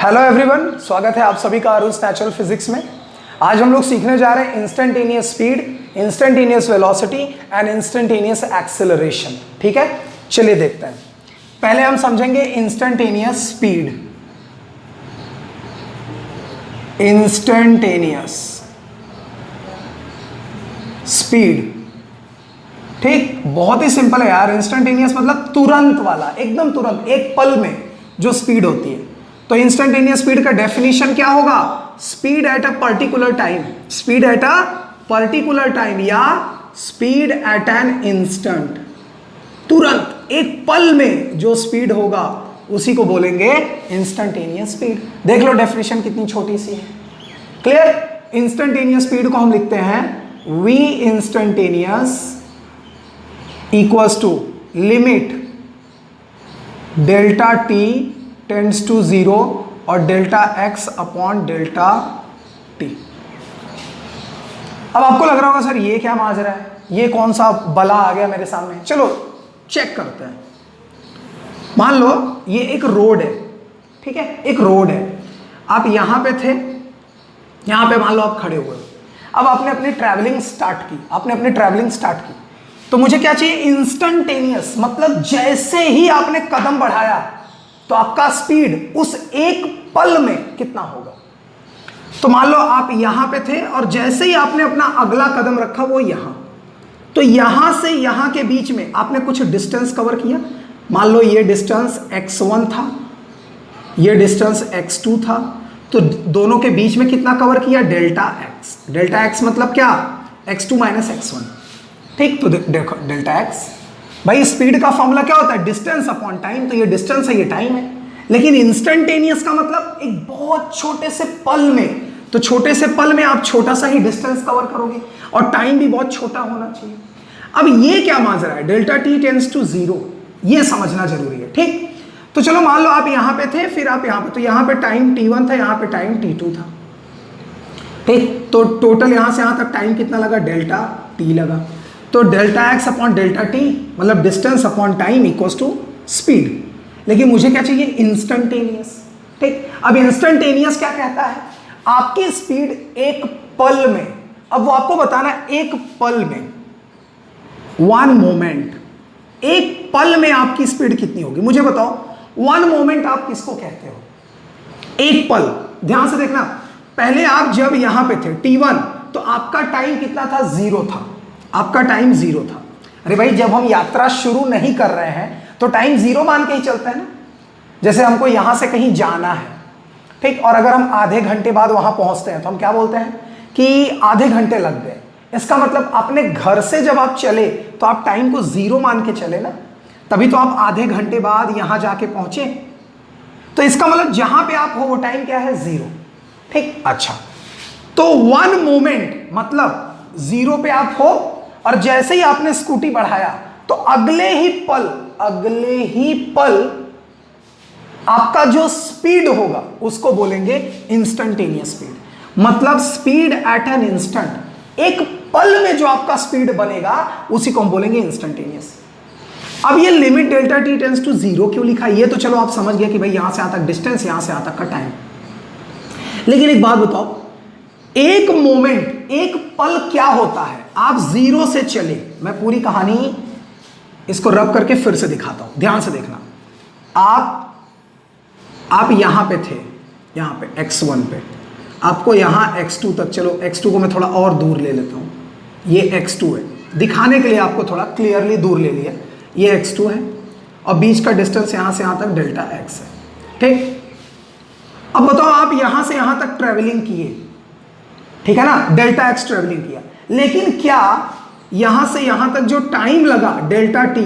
Hello everyone, स्वागत है आप सभी का अरुण नेचुरल फिजिक्स में। आज हम लोग सीखने जा रहे हैं instantaneous speed, instantaneous velocity and instantaneous acceleration. ठीक है, चलिए देखते हैं। पहले हम समझेंगे इंस्टेंटेनियस स्पीड। इंस्टेंटेनियस स्पीड, ठीक, बहुत ही सिंपल है यार। इंस्टेंटेनियस मतलब तुरंत वाला, एकदम तुरंत, एक पल में जो स्पीड होती है। तो इंस्टेंटेनियस स्पीड का डेफिनेशन क्या होगा? Speed at a particular time, speed at a particular time या स्पीड एट एन इंस्टेंट। तुरंत एक पल में जो स्पीड होगा उसी को बोलेंगे इंस्टेंटेनियस स्पीड। देख लो डेफिनेशन कितनी छोटी सी है। क्लियर? इंस्टेंटेनियस स्पीड को हम लिखते हैं v instantaneous equals to limit delta t tends to 0 और delta x upon delta t। अब आपको लग रहा होगा सर ये क्या माजरा है, ये कौन सा बला आ गया मेरे सामने। चलो चेक करते हैं। मान लो ये एक रोड है, ठीक है, एक रोड है। आप यहां पे थे, यहां पे मान लो आप खड़े हुए, अब आपने अपनी ट्रैवलिंग स्टार्ट की, तो मुझे क्या चाहिए? इंस्टेंटेनियस, मतलब जैसे ही आपने कदम बढ़ाया तो आपका स्पीड उस एक पल में कितना होगा। तो मान लो आप यहां पे थे और जैसे ही आपने अपना अगला कदम रखा वो यहां, तो यहां से यहां के बीच में आपने कुछ डिस्टेंस कवर किया। मान लो ये डिस्टेंस x1 था, ये डिस्टेंस x2 था, तो दोनों के बीच में कितना कवर किया? Delta x। डेल्टा x मतलब क्या? x2 minus x1। ठीक, तो देखो डेल्टा x, भाई स्पीड का फॉर्मूला क्या होता है? Distance upon time. तो ये डिस्टेंस है, ये टाइम है। लेकिन इंस्टेंटेनियस का मतलब एक बहुत छोटे से पल में, तो छोटे से पल में आप छोटा सा ही डिस्टेंस कवर करोगे और टाइम भी बहुत छोटा होना चाहिए। अब ये क्या माजरा है? डेल्टा t टेंड्स टू 0, ये समझना जरूरी है। ठीक, तो चलो मान लो आप यहां पे थे, फिर आप यहां पे, तो यहां पे टाइम t1 था, यहां पे टाइम t2 था। ठीक, तो टोटल यहां से यहां तक टाइम कितना लगा? डेल्टा t लगा। तो delta x upon delta t मतलब distance upon time equals to speed. लेकिन मुझे क्या चाहिए? इंस्टेंटेनियस। ठीक, अब इंस्टेंटेनियस क्या कहता है? आपकी स्पीड एक पल में, अब वो आपको बताना है एक पल में, वन मोमेंट, एक पल में आपकी स्पीड कितनी होगी। मुझे बताओ, वन मोमेंट आप किसको कहते हो? एक पल। ध्यान से देखना, पहले आप जब यहां पे थे t1, तो आपका टाइम कितना था? 0 था, आपका टाइम 0 था। अरे भाई, जब हम यात्रा शुरू नहीं कर रहे हैं तो टाइम 0 मान के ही चलता है ना। जैसे हमको यहां से कहीं जाना है, ठीक, और अगर हम आधे घंटे बाद वहां पहुंचते हैं तो हम क्या बोलते हैं कि आधे घंटे लग गए। इसका मतलब अपने घर से जब आप चले तो आप टाइम को 0 मान के चले ना, तभी तो आप आधे घंटे बाद यहां जाके पहुंचे। तो इसका मतलब जहां पे आप हो वो टाइम क्या है? 0। ठीक, अच्छा, तो वन मोमेंट मतलब 0 पे आप हो और जैसे ही आपने स्कूटी बढ़ाया तो अगले ही पल आपका जो स्पीड होगा उसको बोलेंगे इंस्टेंटेनियस स्पीड। मतलब स्पीड एट एन इंस्टेंट, एक पल में जो आपका स्पीड बनेगा उसी को हम बोलेंगे इंस्टेंटेनियस। अब ये limit delta t tends to 0 क्यों लिखा? ये तो चलो आप समझ गए कि भाई यहां से यहां तक डिस्टेंस, यहां से यहां तक का टाइम। लेकिन एक बात बताओ, एक मोमेंट, एक पल क्या होता है? आप 0 से चले, मैं पूरी कहानी इसको रब करके फिर से दिखाता हूं, ध्यान से देखना। आप यहां पे थे, यहां पे x1 पे, आपको यहां x2 तक, चलो x2 को मैं थोड़ा और दूर ले लेता हूं, ये x2 है, दिखाने के लिए आपको थोड़ा क्लियरली दूर ले लिया, ये x2 है और बीच का डिस्टेंस यहां से यहां तक डेल्टा x है। ठीक, अब बताओ, आप यहां से यहां तक ट्रेवलिंग किए, ठीक है ना, डेल्टा x ट्रेवलिंग किया, लेकिन क्या यहां से यहां तक जो टाइम लगा डेल्टा t,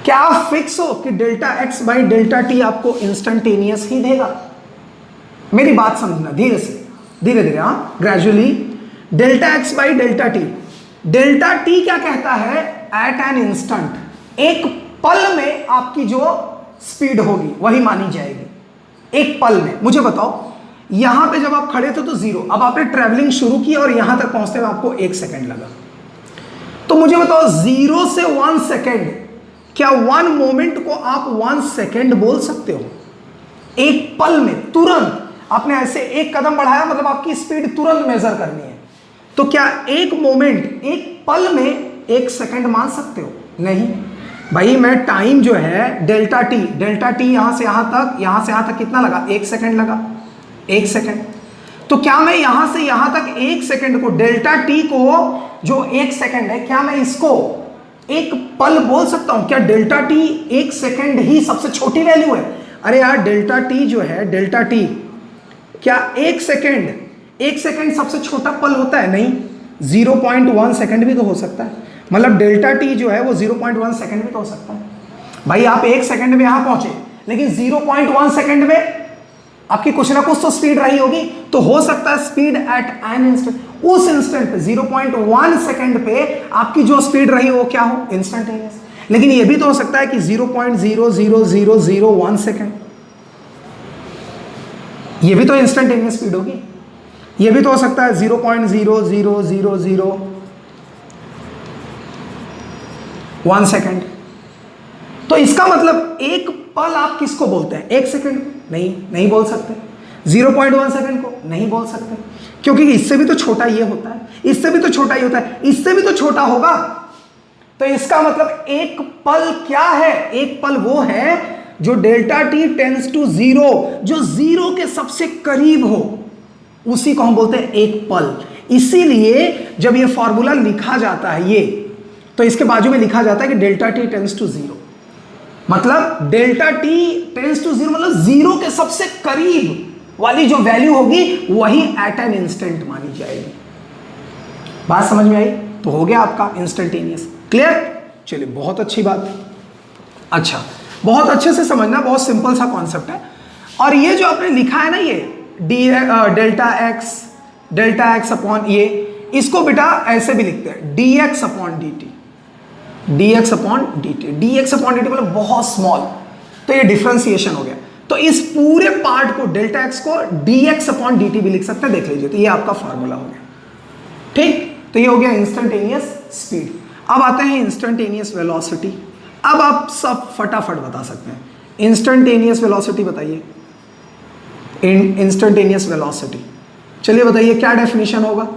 क्या आप फिक्स हो कि delta x by delta t आपको इंस्टेंटेनियस ही देगा? मेरी बात समझना धीरे से, धीरे धीरे, हाँ, gradually. Delta x by delta t, delta t क्या कहता है? एट एन इंस्टेंट, एक पल में आपकी जो स्पीड होगी वही मानी जाएगी, एक पल में। मुझे बताओ, यहां पे जब आप खड़े थे तो 0, अब आपने ट्रैवलिंग शुरू की और यहां तक पहुंचते हुए आपको 1 सेकंड लगा। तो मुझे बताओ 0 से 1 सेकंड, क्या 1 मोमेंट को आप 1 सेकंड बोल सकते हो? एक पल में तुरंत आपने ऐसे एक कदम बढ़ाया, मतलब आपकी स्पीड तुरंत मेजर करनी है। तो क्या एक मोमेंट, एक पल में 1 सेकंड मान सकते हो? नहीं भाई, मैं टाइम जो है डेल्टा टी यहां से यहां तक कितना लगा? 1 सेकंड लगा, 1 सेकंड। तो क्या मैं यहां से यहां तक 1 सेकंड को, डेल्टा टी को जो 1 सेकंड है, क्या मैं इसको एक पल बोल सकता हूं? क्या डेल्टा टी 1 सेकंड ही सबसे छोटी वैल्यू है? अरे यार, डेल्टा टी जो है, डेल्टा टी क्या 1 सेकंड सबसे छोटा पल होता है? नहीं, 0.1 सेकंड भी तो हो सकता है। मतलब डेल्टा टी जो है वो 0.1 सेकंड भी तो हो सकता है। भाई आप 1 सेकंड में यहां पहुंचे, लेकिन 0.1 सेकंड में आपकी कुछ ना कुछ तो स्पीड रही होगी। तो हो सकता है स्पीड एट एन इंस्टेंट, उस इंस्टेंट पे 0.1 सेकंड पे आपकी जो स्पीड रही वो क्या हो? इंस्टेंटेनियस। लेकिन ये भी तो हो सकता है कि 0.00001 सेकंड, ये भी तो इंस्टेंटेनियस स्पीड होगी। ये भी तो हो सकता है 0.00001 सेकंड। तो इसका मतलब एक पल आप किसको बोलते हैं? 1 सेकंड? नहीं बोल सकते। 0.1 सेकंड को नहीं बोल सकते, क्योंकि इससे भी तो छोटा ये होता है, इससे भी तो छोटा ये होता है, इससे भी तो छोटा होगा। तो इसका मतलब एक पल क्या है? एक पल वो है जो डेल्टा टी टेंस टू 0, जो 0 के सबसे करीब हो, उसी को हम बोलते हैं एक पल। इसीलिए जब ये फॉर्मूला लिखा जाता है ये, तो इसके बाजू में लिखा जाता है कि डेल्टा टी टेंस टू 0, मतलब डेल्टा टी टेंस टू 0 मतलब 0 के सबसे करीब वाली जो वैल्यू होगी वही एट एन इंस्टेंट मानी जाएगी। बात समझ में आई? तो हो गया आपका इंस्टेंटेनियस। क्लियर? चलिए, बहुत अच्छी बात। अच्छा, बहुत अच्छे से समझना, बहुत सिंपल सा कॉन्सेप्ट है। और ये जो आपने लिखा है ना, ये डेल्टा एक्स अपॉन ये, इसको बेटा ऐसे भी लिखते हैं dx upon dt, dx upon dt। dx upon dt मतलब बहुत स्मॉल, तो ये डिफरेंशिएशन हो गया। तो इस पूरे पार्ट को, डेल्टा एक्स को dx अपॉन dt भी लिख सकते हैं। देख लीजिए, तो ये आपका फॉर्मूला हो गया। ठीक, तो ये हो गया इंस्टेंटेनियस स्पीड। अब आते हैं इंस्टेंटेनियस वेलोसिटी। अब आप सब फटाफट बता सकते हैं। इंस्टेंटेनियस वेलोसिटी बताइए, इंस्टेंटेनियस वेलोसिटी। चलिए बताइए क्या डेफिनेशन होगा?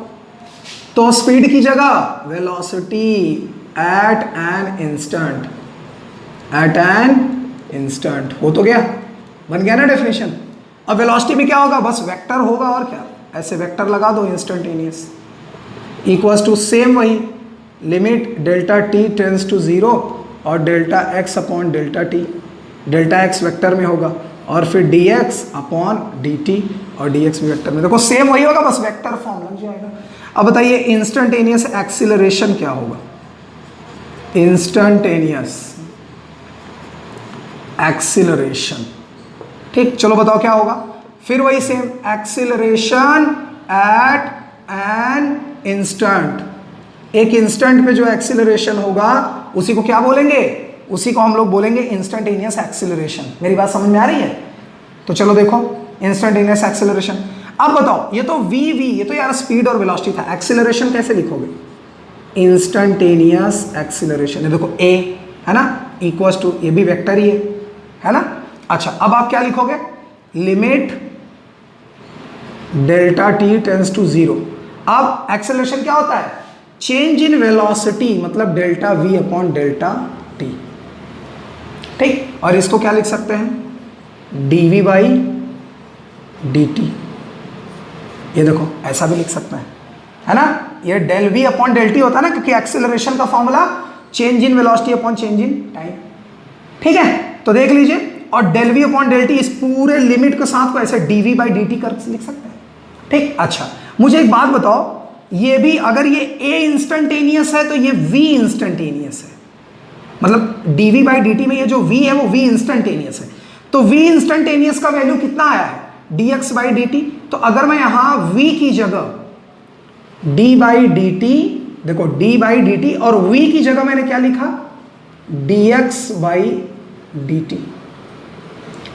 तो स्पीड की जगह velocity at an instant, at an instant हो तो गया, बन गया ना डेफिनेशन। अब वेलोसिटी में क्या होगा? बस वेक्टर होगा, और क्या, ऐसे वेक्टर लगा दो, इंस्टेंटेनियस इक्वल्स टू सेम वही limit delta T tends to 0 और delta X upon delta T, delta X vector में होगा, और फिर dx अपॉन dt, और dx भी वेक्टर में। देखो सेम वही होगा, बस वेक्टर फॉर्म लग जाएगा। अब बताइए इंस्टेंटेनियस एक्सीलरेशन क्या होगा? इंस्टेंटेनियस एक्सीलरेशन, ठीक, चलो बताओ क्या होगा? फिर वही same, acceleration at an instant. एक इंस्टेंट पे जो एक्सीलरेशन होगा उसी को क्या बोलेंगे? उसी को हम लोग बोलेंगे इंस्टेंटेनियस एक्सीलरेशन। मेरी बात समझ में आ रही है? तो चलो देखो, इंस्टेंटेनियस एक्सीलरेशन। अब बताओ, ये तो ये तो यार स्पीड और वेलोसिटी था, एक्सीलरेशन कैसे लिखोगे? इंस्टेंटेनियस एक्सीलरेशन, ये देखो a है ना, इक्वल्स टू, ये भी वेक्टर ही है ना। अच्छा, अब आप क्या लिखोगे? Limit delta T tends to 0। अब एक्सीलरेशन क्या होता है? चेंज इन वेलोसिटी, मतलब delta v upon delta T, ठीक। और इसको क्या लिख सकते हैं? dv बाई dt, ये देखो ऐसा भी लिख सकते हैं, है ना। ये del v upon del T होता है ना, क्योंकि एक्सेलरेशन का formula change in velocity upon change in time, ठीक है। तो देख लीजिए, और del v upon del T, इस पूरे लिमिट के साथ को ऐसे dv बाई dt कर लिख सकते हैं, ठीक। अच्छा, मुझे एक बात बताओ, ये भी अगर ये a इंस्टेंटेनियस है तो ये v इंस्टेंटेनियस है, मतलब dv बाई dt में ये जो v है वो v इंस्टेंटेनियस है। तो v इंस्टेंटेनियस का वैल्यू कितना आया है? dx by dt। तो अगर मैं यहां v की जगह d बाई dt, देखो d बाई dt, और v की जगह मैंने क्या लिखा? dx by dt।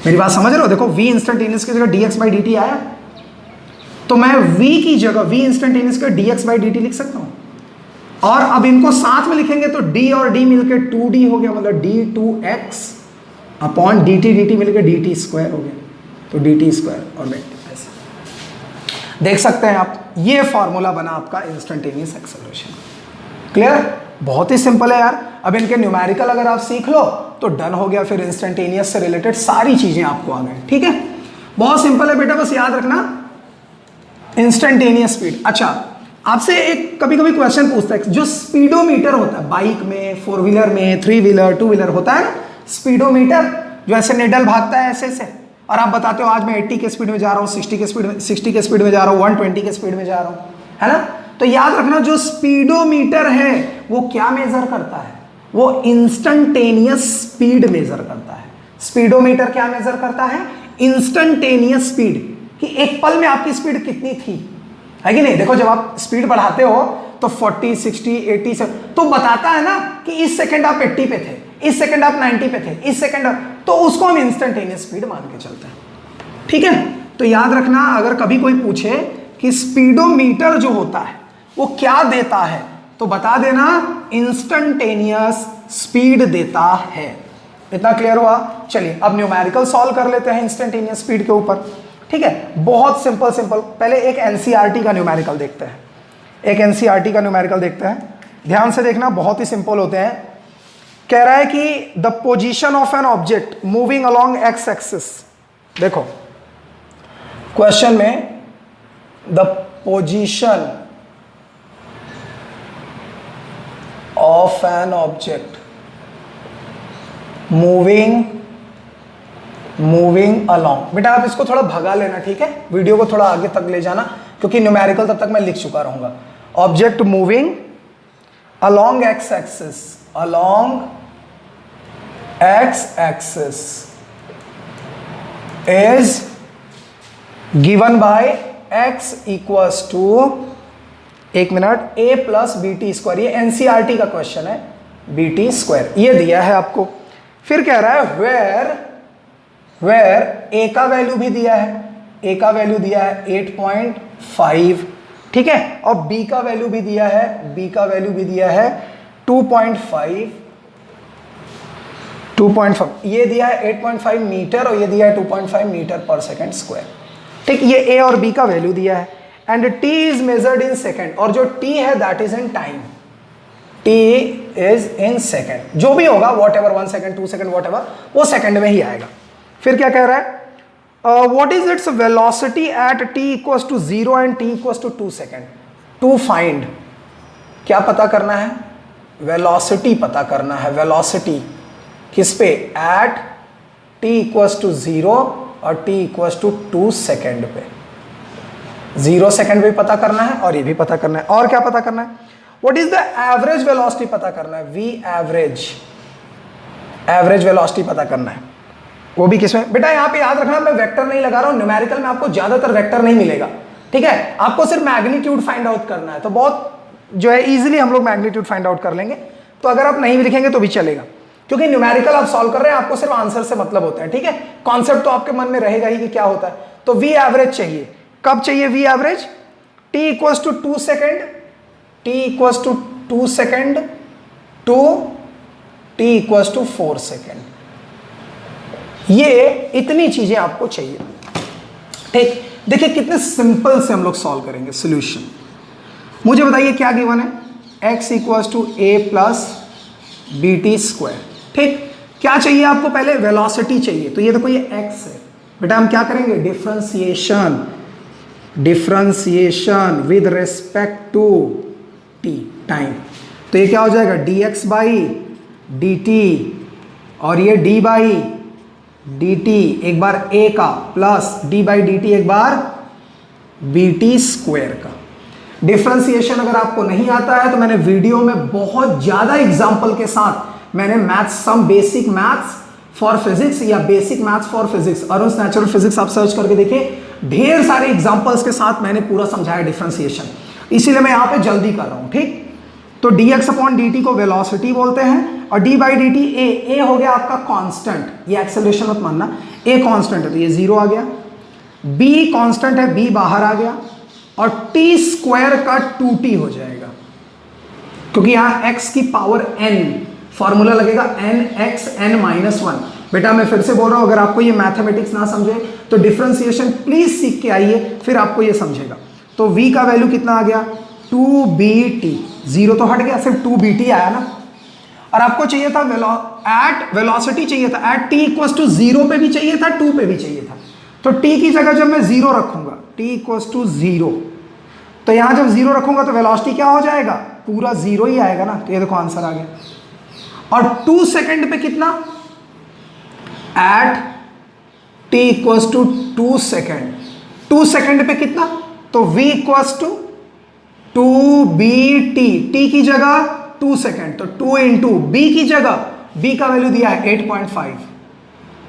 मेरी बात समझ रहे हो? देखो v इंस्टेंटेनियस की जगह dx बाई dt आया, तो मैं v की जगह v इंस्टेंटेनियस का dx बाई dt लिख सकता हूं। और अब इनको साथ में लिखेंगे तो d और d मिलकर 2d हो गया, मतलब d2x अपॉन dt, dt मिलकर dt स्क्वायर हो गया। तो dt स्क्वायर और में ऐसे देख सकते हैं आप, ये फॉर्मूला बना आपका इंस्टेंटेनियस एक्सेलरेशन। क्लियर? बहुत ही सिंपल है यार। अब इनके न्यूमेरिकल अगर आप सीख लो तो डन हो गया, फिर इंस्टेंटेनियस से रिलेटेड सारी चीजें आपको आ गई। ठीक है, बहुत सिंपल है बेटा, बस याद रखना इंस्टेंटेनियस स्पीड। अच्छा, आपसे एक कभी कभी क्वेश्चन पूछता है, जो स्पीडोमीटर होता है बाइक में, 4 व्हीलर में, 3 व्हीलर 2 व्हीलर होता है ना स्पीडोमीटर, जो ऐसे निडल भागता है ऐसे से, और आप बताते हो आज मैं 80 के स्पीड में जा रहा हूँ, 60 के स्पीड में जा रहा हूँ, 120 के स्पीड में जा रहा हूँ, है ना। तो याद रखना जो स्पीडोमीटर है वो क्या मेजर करता है, वो इंस्टेंटेनियस स्पीड मेजर करता है। स्पीडोमीटर क्या मेजर करता है, इंस्टेंटेनियस स्पीड, कि एक पल में आपकी स्पीड कितनी थी, है कि नहीं। देखो जब आप स्पीड बढ़ाते हो तो 40, 60, 80 से तो बताता है ना कि इस सेकंड आप 80 पे थे, इस सेकंड आप 90 पे थे, इस सेकंड तो उसको हम इंस्टेंटेनियस स्पीड मान के चलते हैं। ठीक है, तो याद रखना अगर कभी कोई पूछे कि स्पीडोमीटर जो होता है वो क्या देता है, तो बता देना इंस्टेंटेनियस स्पीड देता है। इतना क्लियर हुआ? चलिए अब न्यूमेरिकल सॉल्व कर लेते हैं इंस्टेंटेनियस स्पीड के ऊपर। ठीक है, बहुत सिंपल सिंपल। पहले एक एनसीईआरटी का न्यूमेरिकल देखते हैं, एक एनसीईआरटी का न्यूमेरिकल देखते हैं। ध्यान से देखना, बहुत ही सिंपल होते हैं। कह रहा है कि the position of an object moving along X axis. देखो क्वेश्चन में the position of an object moving along. बेटा आप इसको थोड़ा भगा लेना, ठीक है, वीडियो को थोड़ा आगे तक ले जाना, क्योंकि न्यूमेरिकल तब तक मैं लिख चुका रहूंगा। Object moving along X axis, along X axis is given by X equals to, एक minute, a plus B T square. ये एनसीईआरटी का क्वेश्चन है, बी टी स्क्वायर ये दिया है आपको। फिर कह रहा है वेयर a का वैल्यू भी दिया है, a का वैल्यू दिया है 8.5, ठीक है, और b का वैल्यू भी दिया है, b का वैल्यू भी दिया है 2.5, ये दिया है 8.5 मीटर और ये दिया है 2.5 मीटर पर सेकेंड स्क्वायर। ठीक, ये a और b का वैल्यू दिया है and t is measured in second, और जो t है that is in time, t is in second. जो भी होगा whatever, 1 second 2 second whatever, वो सेकेंड में ही आएगा। फिर क्या कह रहा है, what is its velocity at t equals to 0 and t equals to 2 second. To find, क्या पता करना है, वेलोसिटी पता करना है। वेलोसिटी किस पे, एट t इक्वल्स टू 0 और t इक्वल्स टू 2 सेकेंड पे। 0 सेकेंड पे पता करना है और ये भी पता करना है। और क्या पता करना है, what is the average velocity पता करना है, v एवरेज वेलोसिटी पता करना है। वो भी किसमें, बेटा यहाँ पे याद रखना मैं वेक्टर नहीं लगा रहा हूँ, न्यूमेरिकल में आपको ज्यादातर वेक्टर नहीं मिलेगा, ठीक है, आपको सिर्फ मैग्नीट्यूड फाइंड आउट करना है। तो बहुत जो है इजीली हम लोग मैग्नीट्यूड फाइंड आउट कर लेंगे। तो अगर आप नहीं भी लिखेंगे तो भी चलेगा, क्योंकि न्यूमेरिकल आप सॉल्व कर रहे हैं, आपको सिर्फ आंसर से मतलब होता है। ठीक है, कॉन्सेप्ट तो आपके मन में रहेगा ही कि क्या होता है। तो v एवरेज चाहिए, कब चाहिए v average, t equals to 2 second, t equals to 2 second to t equals to 4 second. ये इतनी चीजें आपको चाहिए। ठीक, देखिए कितने सिंपल से हम लोग सॉल्व करेंगे सोल्यूशन। मुझे बताइए क्या गिवन है, x equals to a plus B T square. ठीक, क्या चाहिए आपको, पहले वेलोसिटी चाहिए। तो ये देखो ये x है, बेटा हम क्या करेंगे, differentiation with respect to t, time. तो ये क्या हो जाएगा, dx बाई dt, और ये d बाई dt एक बार a का, प्लस d बाई dt एक बार bt स्क्वायर का। डिफरेंशिएशन अगर आपको नहीं आता है तो मैंने वीडियो में बहुत ज्यादा एग्जाम्पल के साथ मैंने maths, some basic maths for physics या basic maths for physics, Arun natural physics आप सर्च करके देखिए, ढेर सारे एग्जांपल्स के साथ मैंने पूरा समझाया डिफरेंशिएशन, इसीलिए मैं यहां पे जल्दी कर रहा हूं। ठीक, तो dx अपॉन dt को वेलोसिटी बोलते हैं, और d बाई dt a हो गया आपका कांस्टेंट, ये एक्सेलरेशन मत मानना, a कांस्टेंट है तो ये 0 आ गया, b कांस्टेंट है, b बाहर आ गया, और t स्क्वायर का 2t हो जाएगा, क्योंकि यहां x की पावर n, फॉर्मूला लगेगा n x n-1, बेटा मैं फिर से बोल रहा हूं, अगर आपको ये मैथमेटिक्स ना समझे तो डिफरेंशिएशन प्लीज सीख के आइए, फिर आपको ये समझेगा। तो v का वैल्यू कितना आ गया 2bt, जीरो तो हट गया, सिर्फ 2bt आया ना। और आपको चाहिए था एट वेलोसिटी चाहिए था, एट t इक्वल टू 0 पे भी चाहिए था, 2 पे भी चाहिए था। तो t की जगह जब मैं 0 रखूंगा, t इक्वल टू 0, तो यहां जब 0 रखूंगा तो वेलोसिटी क्या हो जाएगा, पूरा 0 ही आएगा ना। तो ये देखो आंसर आ गया। और 2 सेकंड पे कितना, at t equal to 2 second, 2 second पे कितना, तो v equal to 2bt, t की जगह 2 सेकंड, तो 2 इंटू b की जगह, b का वैल्यू दिया है 8.5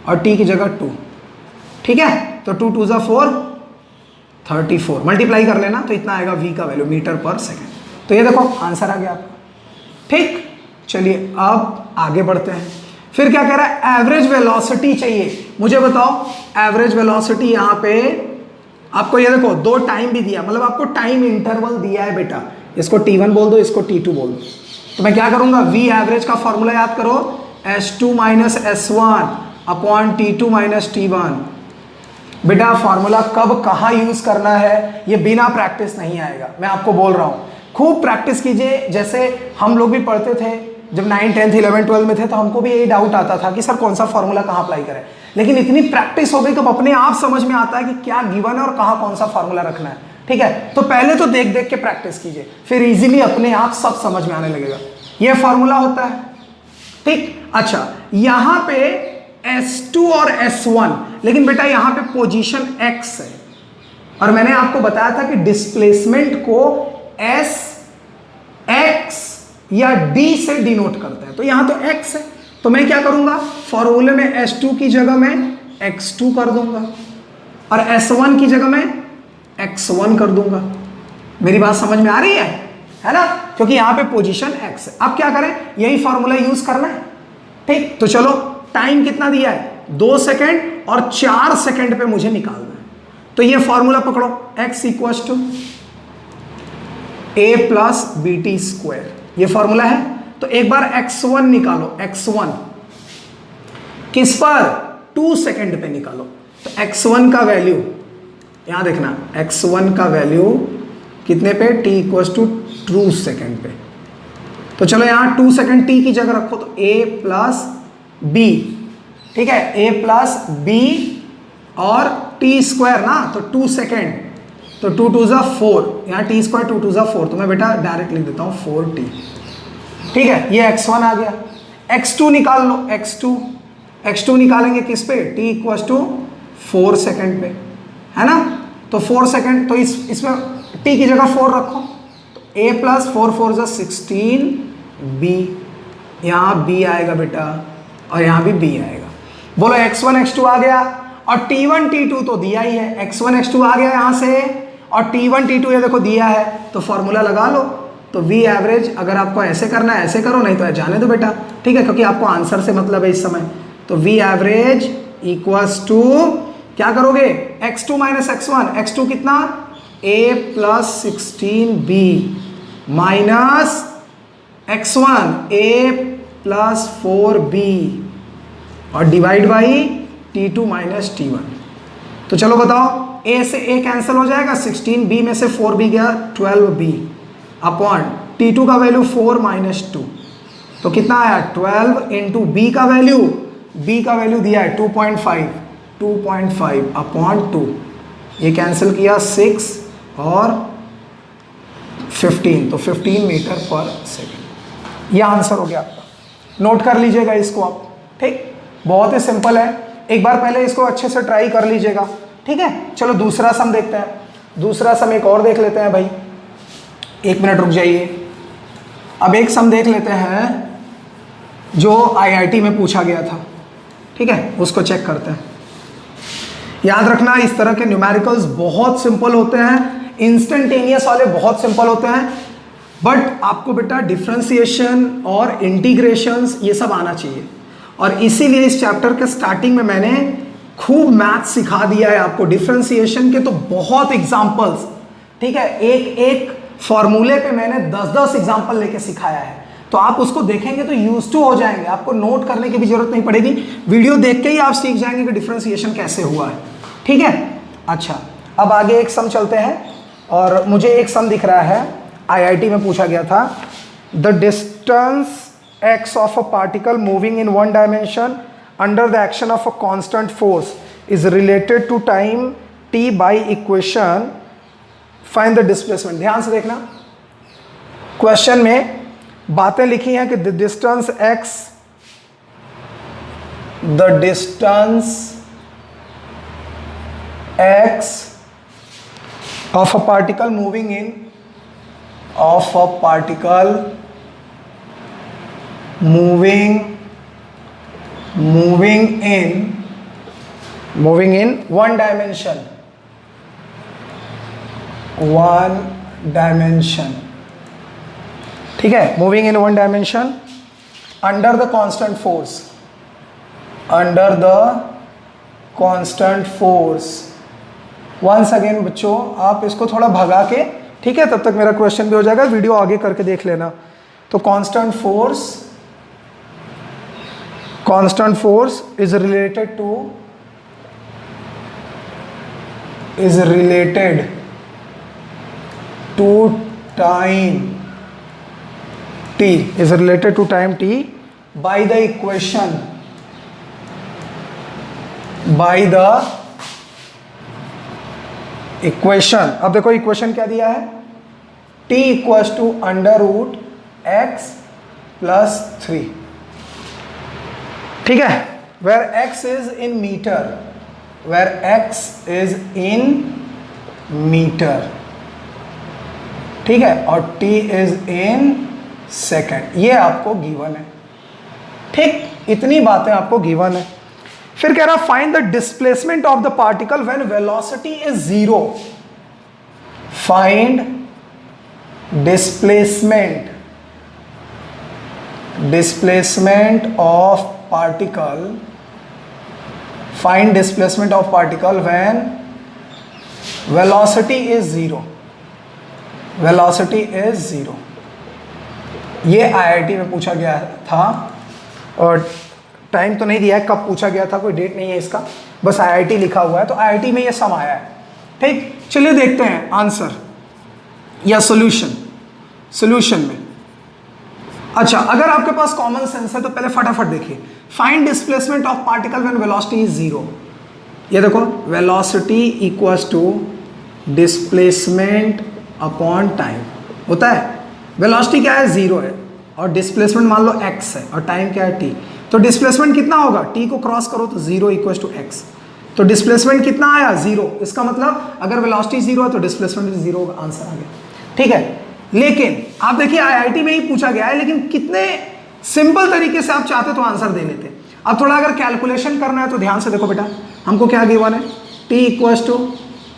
और t की जगह 2, ठीक है। तो 2 2 जा 4, 34, मल्टीप्लाई कर लेना तो इतना आएगा v का वैल्यू मीटर पर सेकंड। तो ये देखो आंसर आ गया आपका, ठीक। चलिए अब आगे बढ़ते हैं। फिर क्या कह रहा है, एवरेज वेलोसिटी चाहिए। मुझे बताओ एवरेज वेलोसिटी, यहां पे आपको ये देखो दो टाइम भी दिया, मतलब आपको टाइम इंटरवल दिया है बेटा, इसको t1 बोल दो, इसको t2 बोल दो। तो मैं क्या करूंगा, v एवरेज का फॉर्मूला याद करो, s2 minus s1 upon t2 minus t1। बेटा फॉर्मूला कब कहाँ यूज करना है ये बिना प्रैक्टिस नहीं आएगा, मैं आपको बोल रहा हूँ। खूब प्रैक्टिस कीजिए, जैसे हम लोग भी पढ़ते थे जब 9, 10, 11, 12 में थे, तो हमको भी यही डाउट आता था कि सर कौन सा फॉर्मूला कहाँ अप्लाई करें। लेकिन इतनी प्रैक्टिस हो गई तो अपने आप समझ में आता है कि क्या गिवन है और कहाँ कौन सा फॉर्मूला रखना है, ठीक है। तो पहले तो देख देख के प्रैक्टिस कीजिए, फिर इजीली अपने आप सब समझ में आने लगेगा। ये फॉर्मूला होता है, ठीक। अच्छा यहां पे S2 और S1, लेकिन बेटा यहां पे पोजीशन X है, और मैंने आपको बताया था कि डिस्प्लेसमेंट को S, X या D से डिनोट करते हैं। तो यहां तो X है, तो मैं क्या करूंगा, फॉर्मूले में S2 की जगह मैं X2 कर दूंगा और S1 की जगह मैं X1 कर दूंगा। मेरी बात समझ में आ रही है ना, क्योंकि यहां पे पोजीशन X है। अब क्या करें, यही फॉर्मूला यूज करना है, ठीक। तो चलो टाइम कितना दिया है 2 सेकंड और 4 सेकंड पे मुझे निकालना है। तो ये फॉर्मूला पकड़ो, x equal to a plus B T square, ये फॉर्मूला है। तो एक बार x1 निकालो, x1 किस पर, 2 सेकंड पे निकालो। तो x1 का वैल्यू यहां देखना, x1 का वैल्यू कितने पे, t इक्वल टू 2 सेकंड पे। तो चलो यहां 2 सेकंड t की जगह रखो, तो a प्लस b, ठीक है, a प्लस b और t स्क्वायर ना, तो 2 सेकेंड, तो 2 2 जा 4, यहाँ t स्क्वायर 2 2 जा 4, तो मैं बेटा डायरेक्ट लिख देता हूँ 4t, ठीक है। ये x1 आ गया। x2 निकाल लो, x2 निकालेंगे किस पे, t इक्वल टू 4 सेकेंड पे, है ना। तो 4 सेकेंड, तो इसमें t की जगह 4 रखो, तो a प्लस 4 4 जा 16 b, यहाँ b आएगा बेटा और यहाँ भी b आएगा। बोलो x1 x2 आ गया, और t1 t2 तो दिया ही है, x1 x2 आ गया यहाँ से, और t1 t2 ये देखो दिया है, तो फॉर्मूला लगा लो। तो v एवरेज अगर आपको ऐसे करना है ऐसे करो, नहीं तो जाने दो बेटा, ठीक है, क्योंकि आपको आंसर से मतलब है इस समय। तो v एवरेज इक्वल्स टू क्या करोगे, x2 माइनस x1, x2 कितना, a plus 16b minus x1 a plus 4b और divide by t2 minus t1। तो चलो बताओ, a से a कैंसिल हो जाएगा, 16b में से 4b गया 12b अपॉन t2 का वैल्यू 4 माइनस 2, तो कितना आया 12 इंटू b का वैल्यू दिया है 2.5 अपॉन 2, ये कैंसिल किया 6 और 15, तो 15 मीटर पर सेकेंड। ये आंसर हो गया आपका, नोट कर लीजिएगा इसको आप, ठीक। बहुत ही सिंपल है, एक बार पहले इसको अच्छे से ट्राई कर लीजिएगा, ठीक है। चलो दूसरा सम देखते हैं, दूसरा सम एक और देख लेते हैं भाई, 1 मिनट रुक जाइए। अब एक सम देख लेते हैं जो IIT में पूछा गया था, ठीक है, उसको चेक करते हैं। याद रखना इस तरह के न्यूमेरिकल्स बहुत सिंपल होते हैं, इंस्टेंटेनियस वाले बहुत सिंपल होते हैं, बट आपको बेटा डिफरेंशिएशन और इंटीग्रेशंस ये सब आना चाहिए। और इसीलिए इस चैप्टर के स्टार्टिंग में मैंने खूब मैथ सिखा दिया है आपको, डिफरेंशिएशन के तो बहुत एग्जांपल्स, ठीक है, एक एक फॉर्मूले पे मैंने 10-10 एग्जांपल लेके सिखाया है, तो आप उसको देखेंगे तो यूज टू हो जाएंगे, आपको नोट करने की भी जरूरत नहीं पड़ेगी, वीडियो देख के ही आप सीख जाएंगे कि डिफ्रेंसिएशन कैसे हुआ है। ठीक है, अच्छा अब आगे एक सम चलते हैं, और मुझे एक सम दिख रहा है, आईआईटी में पूछा गया था, the distance x of a particle moving in one dimension under the action of a constant force is related to time t by equation find the displacement। ध्यान से देखना, क्वेश्चन में बातें लिखी हैं कि the distance x of a particle moving in one dimension, ठीक है, moving in one dimension under the constant force। Once again बच्चों आप इसको थोड़ा भगा के, ठीक है, तब तक मेरा क्वेश्चन भी हो जाएगा, वीडियो आगे करके देख लेना। तो constant force is related to time t by the equation। अब देखो इक्वेशन क्या दिया है, t इक्वल्स टू √x + 3, ठीक है, where x is in meter, ठीक है, और t is in second, ये आपको गिवन है। ठीक, इतनी बातें आपको गिवन है। फिर कह रहा find the displacement of the particle when velocity is 0। Find displacement of particle when velocity is 0। ये आईआईटी में पूछा गया था, और टाइम तो नहीं दिया है कब पूछा गया था, कोई डेट नहीं है इसका, बस आईआईटी लिखा हुआ है, तो आईआईटी में ये सम आया है। ठीक, चलिए देखते हैं आंसर या सॉल्यूशन में। अच्छा, अगर आपके पास कॉमन सेंस है तो पहले फटाफट देखिए, find displacement of particle when velocity is 0। ये देखो, velocity equals to displacement upon time होता है। वेलोसिटी क्या है, 0 है, और डिस्प्लेसमेंट मान लो x है, और टाइम क्या है t। तो डिस्प्लेसमेंट कितना होगा, t को क्रॉस करो तो 0 इक्वल्स टू x। तो डिस्प्लेसमेंट कितना आया, 0। इसका मतलब अगर वेलोसिटी 0 है तो डिस्प्लेसमेंट भी 0 होगा, आंसर आ गया। ठीक है, लेकिन आप देखिए आईआईटी में ही पूछा गया है, लेकिन कितने सिंपल तरीके से आप चाहते तो आंसर दे लेते। अब थोड़ा अगर कैलकुलेशन करना है तो ध्यान से देखो बेटा, हमको क्या गिवन है, t इक्वल्स टू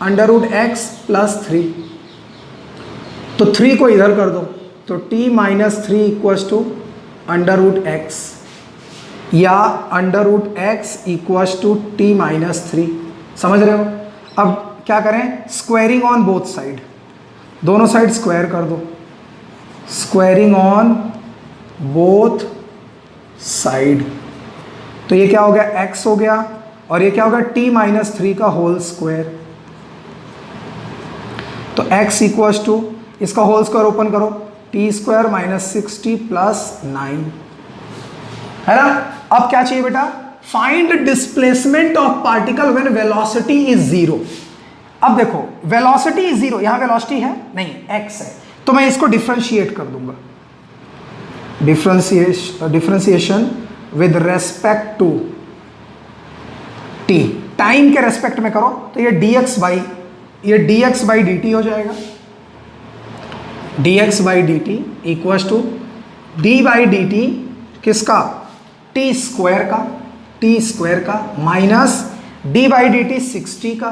√x + 3। तो 3 को इधर कर दो, तो t - 3 इक्वल्स टू √x, या √x इक्वल्स टू t - 3। समझ रहे हो? अब क्या करें, स्क्वायरिंग ऑन बोथ साइड, दोनों साइड स्क्वायर कर दो, स्क्वायरिंग ऑन बोथ साइड। तो ये क्या हो गया, x हो गया, और ये क्या होगा, t - 3 का होल स्क्वायर। तो x इक्वल्स टू, इसका होल स्क्वायर ओपन करो, t² - 60 + 9, है ना। अब क्या चाहिए बेटा, find displacement of particle when velocity is 0। अब देखो वेलोसिटी इज 0, यहां वेलोसिटी है नहीं, x है, तो मैं इसको डिफरेंशिएट कर दूंगा, differentiation with respect to t, time के रेस्पेक्ट में करो, तो ये dx/dt हो जाएगा, dx/dt इक्वल्स टू d/dt किसका, t स्क्वायर का माइनस d/dt 60 का,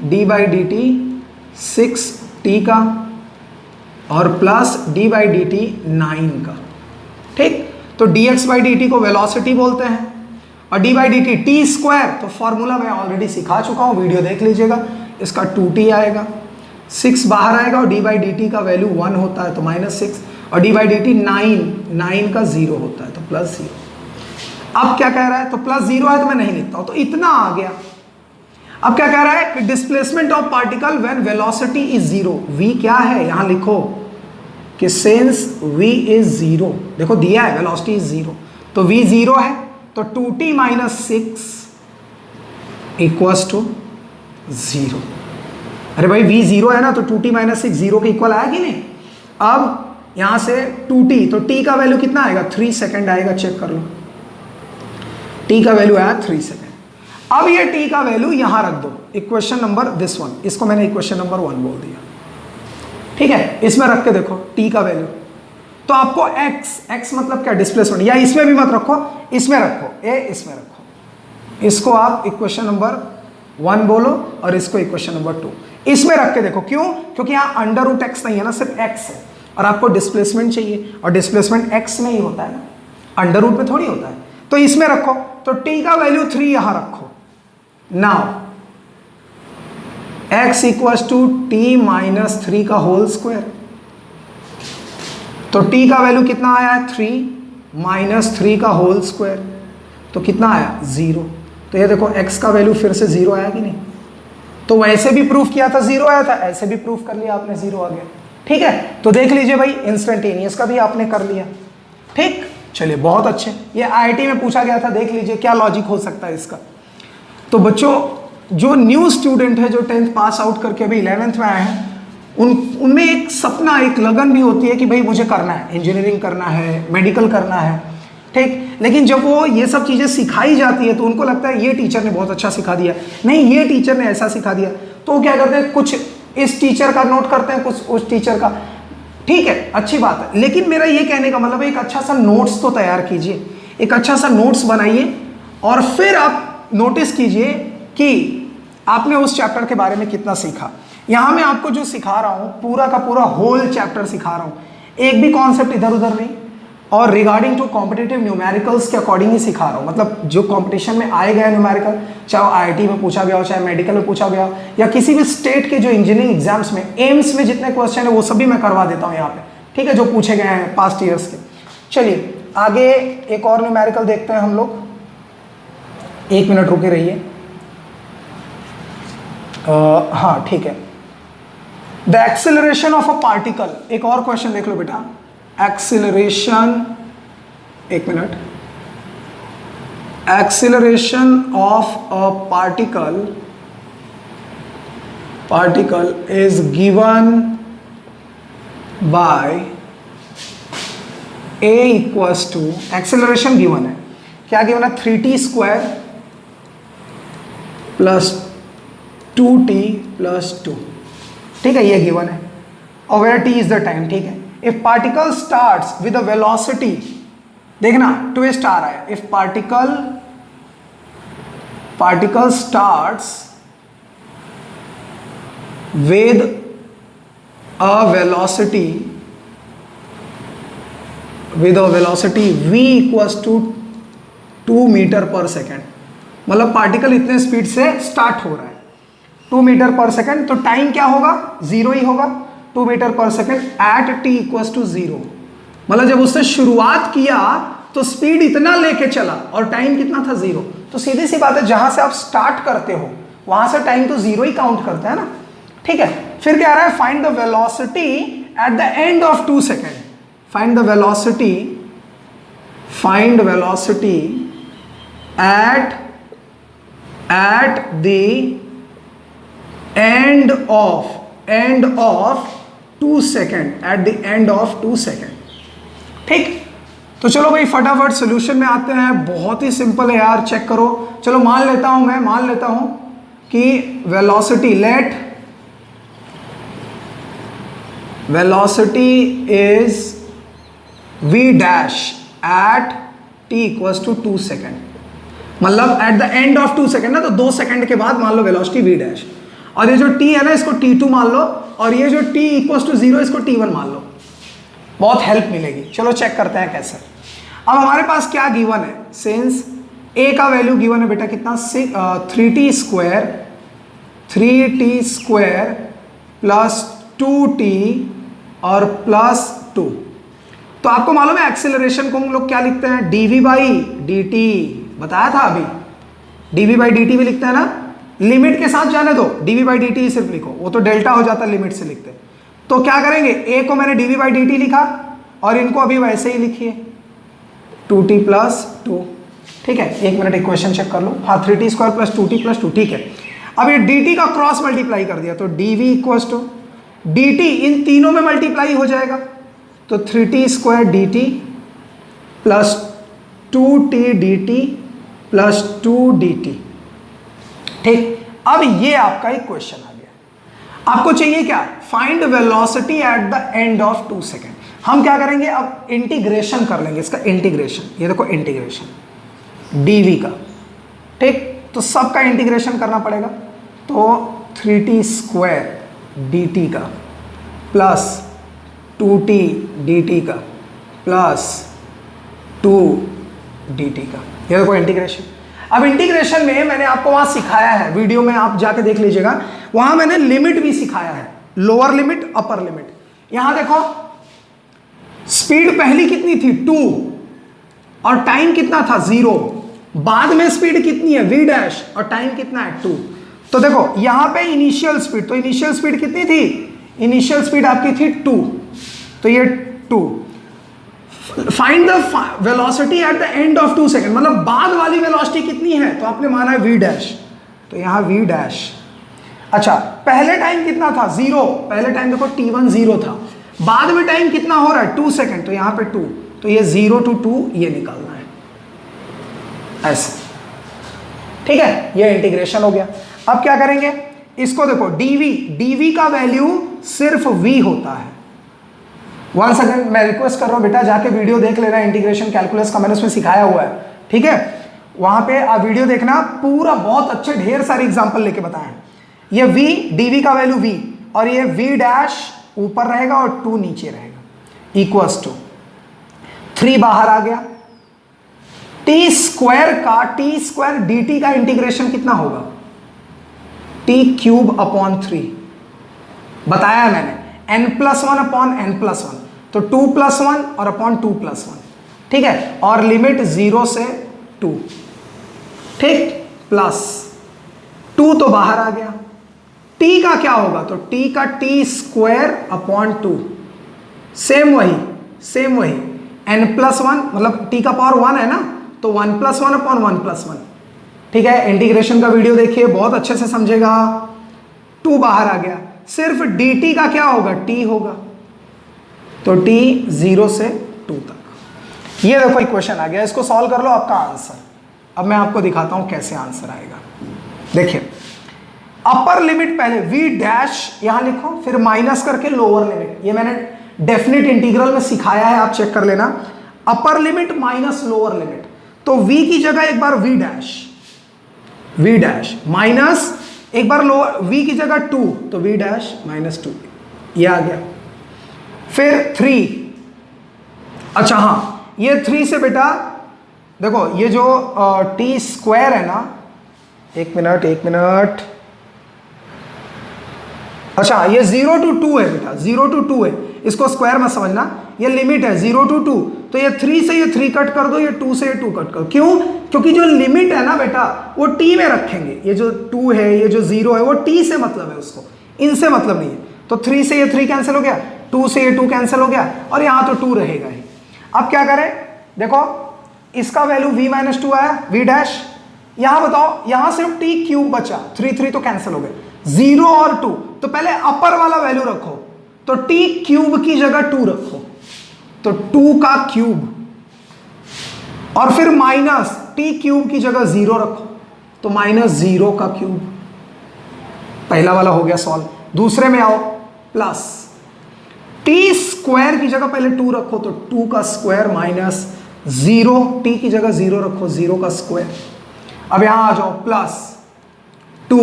d/dt 6t का, और प्लस d/dt 9 का। ठीक, तो dx/dt को वेलोसिटी बोलते हैं, और d/dt t स्क्वायर, तो फॉर्मूला मैं ऑलरेडी सिखा चुका हूं, वीडियो देख लीजिएगा, इसका 2t आएगा, 6 बाहर आएगा, और d/dt का वैल्यू 1 होता है, तो -6, और डी बाई डी टी 9 का 0 होता है, तो प्लस 0। अब क्या कह रहा है, तो प्लस 0 है तो मैं नहीं लिखता हूं, तो इतना आ गया। अब क्या कह रहा है कि displacement of particle when velocity is 0, v क्या है, यहां लिखो कि सिंस v इज 0, देखो दिया है वेलोसिटी इज 0, तो v 0 है, तो 2t माइनस 6 इक्वल्स टू 0। अरे भाई v 0 है ना, तो 2t माइनस 6 0 के इक्वल आया कि नहीं। अब यहां से 2t, तो t का वैल्यू कितना आएगा, 3 सेकेंड आएगा, चेक कर लो, t का वैल्यू आया 3 सेकेंड। अब ये t का वैल्यू यहां रख दो, इक्वेशन नंबर दिस वन, इसको मैंने इक्वेशन नंबर 1 बोल दिया, ठीक है। इसमें रख के देखो t का वैल्यू, तो आपको x मतलब क्या, डिस्प्लेसमेंट, या इसमें भी मत रखो, इसमें रखो, इसमें रखो, इसको आप इक्वेशन नंबर 1 बोलो और इसको इक्वेशन नंबर 2 इसमें रख के देखो। क्यों, क्योंकि यहाँ अंडर रूट एक्स नहीं है ना, सिर्फ x है, और आपको डिस्प्लेसमेंट चाहिए, और डिस्प्लेसमेंट x में ही होता है ना, अंडर रूट में थोड़ी होता है। तो इसमें रखो, तो t का वैल्यू 3 यहां रखो। Now x equals to t minus 3 का होल स्क्वायर, तो t का वैल्यू कितना आया है, 3 माइनस 3 का होल स्क्वायर, तो कितना आया, 0। तो ये देखो x का वैल्यू फिर से 0 आया कि नहीं, तो वैसे भी प्रूफ किया था 0 आया था, ऐसे भी प्रूफ कर लिया आपने, 0 आ गया, ठीक है। तो देख लीजिए भाई, इंस्टेंटेनियस का भी आपने कर लिया, ठीक। चलिए बहुत अच्छे, ये आईआईटी में पूछा गया था, देख लीजिए क्या लॉजिक हो सकता है इसका। तो बच्चों, जो न्यू स्टूडेंट है, जो 10th पास आउट करके अभी 11th में आए हैं, उनमें एक सपना, एक लगन भी होती है कि भाई मुझे करना है, इंजीनियरिंग करना है, मेडिकल करना है, ठीक। लेकिन जब वो ये सब चीज़ें सिखाई जाती है तो उनको लगता है ये टीचर ने बहुत अच्छा सिखा दिया, नहीं ये टीचर ने ऐसा सिखा दिया, तो वो क्या करते हैं, कुछ इस टीचर का नोट करते हैं, कुछ उस टीचर का, ठीक है, अच्छी बात है। लेकिन मेरा ये कहने का मतलब है, एक अच्छा सा नोट्स तो तैयार कीजिए, एक अच्छा सा नोट्स बनाइए, और फिर आप नोटिस कीजिए कि आपने उस चैप्टर के बारे में कितना सीखा। यहाँ मैं आपको जो सिखा रहा हूँ, पूरा का पूरा होल चैप्टर सिखा रहा हूँ, एक भी कॉन्सेप्ट इधर उधर नहीं, और रिगार्डिंग टू कॉम्पिटिटिव न्यूमेरिकल्स के अकॉर्डिंग ही सिखा रहा हूँ। मतलब जो कंपटीशन में आए गए न्यूमेरिकल, चाहे आईआईटी में पूछा गया हो, चाहे मेडिकल में पूछा गया हो, या किसी भी स्टेट के जो इंजीनियरिंग एग्जाम्स में, एम्स में जितने क्वेश्चन है वो सभी मैं करवा देता हूँ यहाँ पे, ठीक है, जो पूछे गए हैं पास्ट ईयर्स के। चलिए आगे एक और न्यूमेरिकल देखते हैं हम लोग, 1 मिनट रुके रहिए। हाँ ठीक है, the acceleration of a particle, एक और क्वेश्चन देख लो बेटा, acceleration, 1 minute, acceleration of a particle is given by a equals to, acceleration given है, क्या गिवन है, 3t square plus 2t plus 2, ठीक है, ये गिवन है, और where t is the time, ठीक है। If particle starts with a velocity, देखना ट्विस्ट आ रहा है, if particle starts with a velocity v equals to 2 meter per second, मतलब पार्टिकल इतने स्पीड से स्टार्ट हो रहा है 2 मीटर पर सेकेंड, तो टाइम क्या होगा, 0 ही होगा, 2 meter per second at t equals to 0, मतलब जब उसने शुरुआत किया तो स्पीड इतना लेके चला और टाइम कितना था, 0। तो सीधी सी बात है, जहां से आप स्टार्ट करते हो वहां से टाइम तो 0 ही काउंट करता है ना, ठीक है। फिर क्या आ रहा है, find the velocity at the end of 2 second, find the velocity at the end of 2 second, at the end of 2 second, ठीक। तो चलो भाई फटाफट सॉल्यूशन में आते हैं, बहुत ही सिंपल है यार, चेक करो। चलो मान लेता हूं कि velocity, let velocity is v dash at t equals to 2 second, मतलब at the end of 2 second ना, तो 2 सेकेंड के बाद मान लो वेलोसिटी v डैश, और ये जो t है ना इसको t2 मान लो, और ये जो t इक्वल्स टू 0 इसको t1 मान लो, बहुत हेल्प मिलेगी। चलो चेक करते हैं कैसे। अब हमारे पास क्या गिवन है, सिंस a का वैल्यू गिवन है बेटा कितना, 3t स्क्वायर प्लस 2t और प्लस 2, तो आपको मालूम है एक्सेलरेशन को हम लोग क्या लिखते हैं, dv बाई dt, बताया था अभी, dv बाई dt भी लिखते हैं ना, लिमिट के साथ जाने दो, dv बाई dt ही सिर्फ लिखो, वो तो डेल्टा हो जाता लिमिट से लिखते। तो क्या करेंगे, a को मैंने dv बाई dt लिखा और इनको अभी वैसे ही लिखिए 2t प्लस 2, ठीक है। एक मिनट इक्वेशन चेक कर लो, हाँ 3t square plus 2t plus 2, ठीक है। अब ये dt का क्रॉस मल्टीप्लाई कर दिया तो dv इक्वल टू dt इन तीनों में मल्टीप्लाई हो जाएगा, तो 3t square dt plus 2t dt plus 2 dt, ठीक। अब ये आपका इक्वेशन आ गया। आपको चाहिए क्या, find velocity at the end of 2 second. हम क्या करेंगे, अब इंटीग्रेशन कर लेंगे इसका, इंटीग्रेशन, ये देखो इंटीग्रेशन dv का, ठीक। तो सबका इंटीग्रेशन करना पड़ेगा, तो 3t स्क्वायर dt का प्लस 2t dt का प्लस 2 dt का, ये देखो इंटीग्रेशन। अब इंटीग्रेशन में मैंने आपको वहां सिखाया है, वीडियो में आप जाके देख लीजिएगा, वहां मैंने लिमिट भी सिखाया है, लोअर लिमिट अपर लिमिट। यहां देखो स्पीड पहली कितनी थी 2 और टाइम कितना था 0, बाद में स्पीड कितनी है v डैश और टाइम कितना है 2। तो देखो यहां पे इनिशियल स्पीड, तो इनिशियल स्पीड कितनी थी, इनिशियल स्पीड आपकी थी 2, तो ये 2। Find the velocity at the end of 2 second, मतलब बाद वाली वेलोसिटी कितनी है, तो आपने माना है v डैश, तो यहां v डैश। अच्छा पहले टाइम कितना था 0, पहले टाइम देखो t1 0 था, बाद में टाइम कितना हो रहा है 2 सेकेंड, तो यहां पे 2, तो ये 0 to 2 ये निकालना है ऐसे, ठीक है। ये इंटीग्रेशन हो गया। अब क्या करेंगे, इसको देखो dv का वैल्यू सिर्फ v होता है। वन सेकेंड मैं रिक्वेस्ट कर रहा हूं बेटा, जाके वीडियो देख लेना इंटीग्रेशन कैलकुलस का, मैंने उसमें सिखाया हुआ है, ठीक है। वहां पे आप वीडियो देखना पूरा, बहुत अच्छे ढेर सारे एग्जांपल लेके बताए। ये v, dv का वैल्यू v, और ये v डैश ऊपर रहेगा और 2 नीचे रहेगा, इक्वल्स टू 3 बाहर आ गया, t स्क्वायर dt का इंटीग्रेशन कितना होगा, t क्यूब अपॉन 3, बताया मैंने, n+1 अपॉन n+1, तो 2+1 और अपॉन 2+1, ठीक है। और लिमिट 0 से 2, ठीक, प्लस 2 तो बाहर आ गया, t का क्या होगा, तो t का t स्क्वायर अपॉन 2, सेम वही n+1, मतलब t का पावर 1 है ना, तो 1+1 अपॉन 1+1, ठीक है। इंटीग्रेशन का वीडियो देखिए, बहुत अच्छे से समझेगा। 2 बाहर आ गया, सिर्फ dt का क्या होगा, t होगा, तो t 0 से 2 तक। ये देखो इक्वेशन आ गया, इसको सॉल्व कर लो, आपका आंसर। अब मैं आपको दिखाता हूं कैसे आंसर आएगा। देखिए अपर लिमिट पहले v डैश यहां लिखो, फिर माइनस करके लोअर लिमिट, ये मैंने डेफिनेट इंटीग्रल में सिखाया है, आप चेक कर लेना। Upper limit minus lower limit, तो v की जगह एक बार v डैश माइनस एक बार लोअर v की जगह 2, तो v डैश माइनस 2, ये आ गया। फिर 3, अच्छा हाँ ये 3 से बेटा देखो ये जो t स्क्वायर है ना, एक मिनट, अच्छा ये 0 to 2 है बेटा, 0 to 2 है, इसको स्क्वायर मत समझना, ये लिमिट है 0 to 2, तो ये 3 से ये 3 कट कर दो, ये 2 से ये 2 कट कर, क्यों, क्योंकि जो लिमिट है ना बेटा वो t में रखेंगे, ये जो 2 है ये जो 0 है वो t से मतलब है, उसको इनसे मतलब नहीं है। तो 3 से ये 3 कैंसिल हो गया, 2 से ये 2 कैंसिल हो गया, और यहाँ तो 2 रहेगा ही। अब क्या करें, देखो इसका वैल्यू v - 2 आया, v डैश, यहाँ बताओ, यहाँ सिर्फ t क्यूब बचा, 3 तो कैंसिल हो गए, 0 और 2, तो पहले अपर वाला वैल्यू रखो, तो t क्यूब की जगह 2 रखो, तो 2 का क्यूब, और फिर माइनस t क्यूब की जगह 0 रखो, तो -0 का क्यूब। पहला वाला हो गया सॉल्व। दूसरे में आओ, प्लस t स्क्वायर की जगह पहले 2 रखो, तो 2 का स्क्वायर माइनस 0, t की जगह 0 रखो, 0 का स्क्वायर। अब यहां आ जाओ, प्लस 2,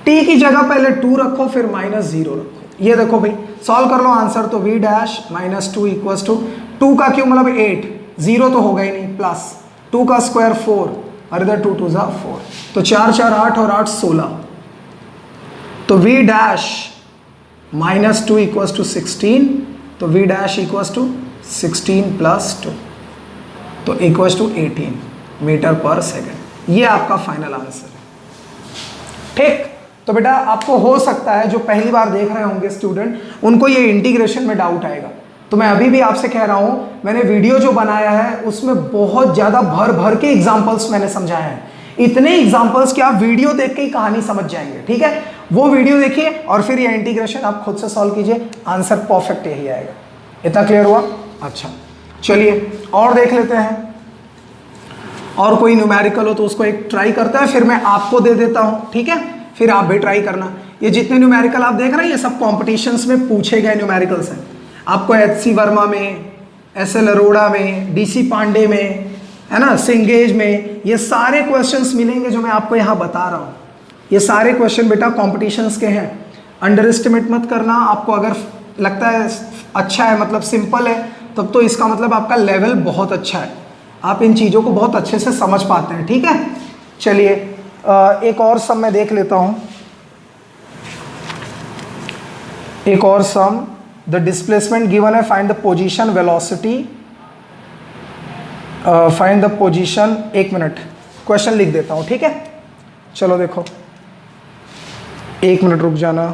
t की जगह पहले 2 रखो, फिर -0 रखो। ये देखो भाई सॉल्व कर लो आंसर, तो v डैश -2 इक्वल्स टू 2 का क्यूब मतलब 8, 0 तो होगा ही नहीं, प्लस 2 का स्क्वायर 4, और इधर 2 2 जा 4, तो 4 4 8 और 8 16, तो v डैश -2 इक्वल्स टू 16, तो v dash equals to 16 plus 2 तो equals to 18 meter per second. ये आपका फाइनल आंसर है। ठीक, तो बेटा आपको हो सकता है जो पहली बार देख रहे होंगे स्टूडेंट, उनको ये इंटीग्रेशन में डाउट आएगा। तो मैं अभी भी आपसे कह रहा हूं, मैंने वीडियो जो बनाया है उसमें बहुत ज़्यादा भर भर के एग्जाम्पल्स मैंने समझाए हैं। इतने एग्जाम्पल्स कि आप वीडियो देख के ही कहानी समझ जाएंगे। ठीक है, वो वीडियो देखिए और फिर ये इंटीग्रेशन आप खुद से सॉल्व कीजिए, आंसर परफेक्ट यही आएगा। इतना क्लियर हुआ? अच्छा, चलिए और देख लेते हैं। और कोई न्यूमेरिकल हो तो उसको एक ट्राई करते हैं, फिर मैं आपको दे देता हूँ। ठीक है, फिर आप भी ट्राई करना। ये जितने न्यूमेरिकल आप देख रहे हैं ये सब कॉम्पिटिशन्स में पूछे गए न्यूमेरिकल्स हैं। आपको HC वर्मा में, SL अरोड़ा में, DC पांडे में, है ना, सिंगेज में, ये सारे क्वेश्चंस मिलेंगे जो मैं आपको यहाँ बता रहा हूँ। ये सारे क्वेश्चन बेटा कॉम्पिटिशन्स के हैं, अंडर एस्टिमेट मत करना। आपको अगर लगता है अच्छा है, मतलब सिंपल है, तब तो इसका मतलब आपका लेवल बहुत अच्छा है, आप इन चीज़ों को बहुत अच्छे से समझ पाते हैं। ठीक है, चलिए एक और सम मैं देख लेता हूँ। एक और सम, द डिस्प्लेसमेंट गिवन है, find the position velocity, find the position. 1 minute question लिख देता हूँ। ठीक है, चलो देखो, 1 मिनट रुक जाना।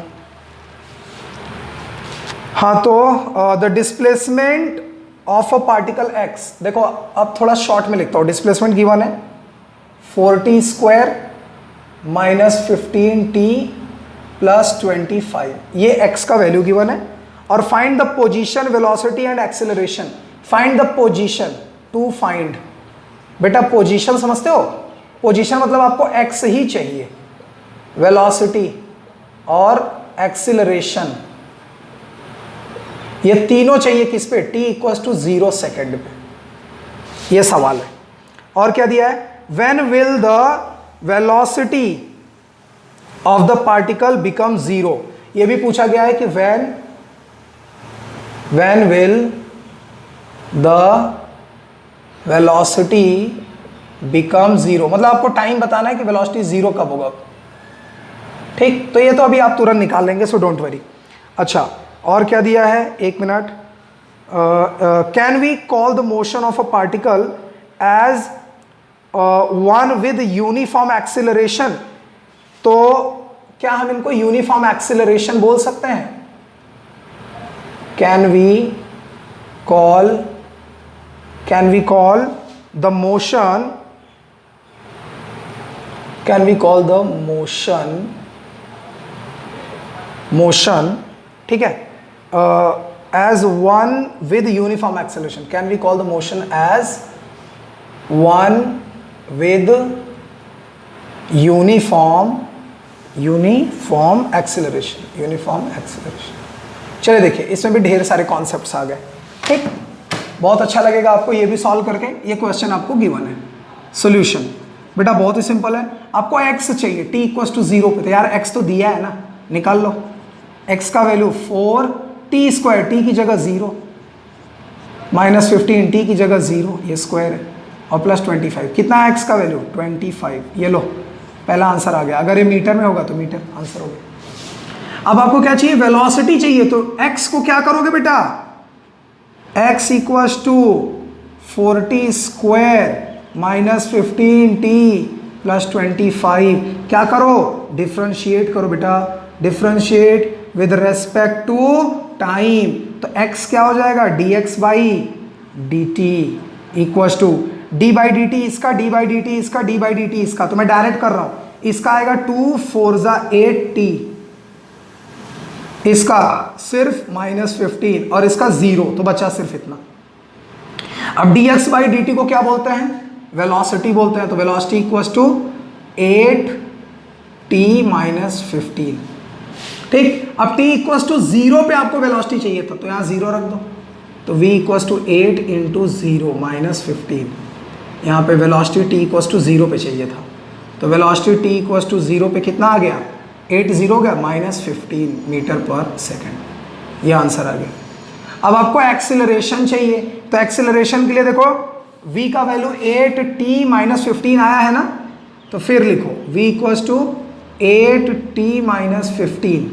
हाँ, तो the displacement of a particle x, देखो अब थोड़ा शॉर्ट में लिखता हूँ। डिस्प्लेसमेंट गिवन है 4t square minus 15t plus 25, ये x का वैल्यू गिवन है। और find the position velocity and acceleration. Find the position, to find, बेटा पोजीशन समझते हो? पोजीशन मतलब आपको x ही चाहिए, वेलोसिटी और एक्सेलरेशन, ये तीनों चाहिए किस पे? t इक्वल्स टू 0 सेकेंड पे। ये सवाल है। और क्या दिया है? When will the velocity of the particle become 0, ये भी पूछा गया है कि when will the velocity become 0, मतलब आपको टाइम बताना है कि वेलोसिटी 0 कब होगा। ठीक, तो ये तो अभी आप तुरंत निकाल लेंगे, सो डोंट वरी। अच्छा, और क्या दिया है? 1 minute. Can we call the motion of a particle as one with uniform acceleration? तो क्या हम इनको यूनिफॉर्म एक्सिलरेशन बोल सकते हैं? Can we call the motion, ठीक है, as one with uniform acceleration? Can we call the motion as one with uniform acceleration? चलिए देखिए, इसमें भी ढेर सारे कॉन्सेप्ट्स आ गए। ठीक, बहुत अच्छा लगेगा आपको ये भी सॉल्व करके। ये क्वेश्चन आपको गिवन है। सोल्यूशन बेटा बहुत ही सिंपल है, आपको x चाहिए t इक्वल्स टू 0 पे, तो यार x तो दिया है ना, निकाल लो। x का वैल्यू 4t स्क्वायर, t की जगह 0, माइनस 15 t की जगह 0, ये स्क्वायर है, और प्लस 25, कितना है x का वैल्यू? 25। ये लो, पहला आंसर आ गया। अगर ये मीटर में होगा तो मीटर आंसर हो गया। अब आपको क्या चाहिए? वेलोसिटी चाहिए। तो x को क्या करोगे बेटा? x equals to 4t square minus 15t plus 25, क्या करो? डिफ्रेंशिएट करो बेटा, differentiate with respect to time. तो x क्या हो जाएगा? dx by dt equals to d by D T इसका, d बाई डी टी इसका, d बाई डी टी इसका। तो मैं डायरेक्ट कर रहा हूं, इसका आएगा 2 4 8t, इसका सिर्फ माइनस 15 और इसका 0, तो बचा सिर्फ इतना। अब dx बाई dt को क्या बोलते हैं? वेलोसिटी बोलते हैं। तो velocity equals to 8t minus 15। ठीक, अब t इक्वल्स टू 0 पे आपको वेलोसिटी चाहिए था, तो यहाँ 0 रख दो। तो v equals to 8 into 0 minus 15, यहाँ पे वेलोसिटी t इक्वल्स टू 0 पे चाहिए था। तो वेलोसिटी t इक्वल्स टू 0 पे कितना आ गया? 8 0 गया, माइनस 15 मीटर पर सेकेंड। ये आंसर आ गया। अब आपको एक्सेलरेशन चाहिए, तो एक्सेलरेशन के लिए देखो v का वैल्यू 8t माइनस 15 आया है ना, तो फिर लिखो v equals to 8t minus 15,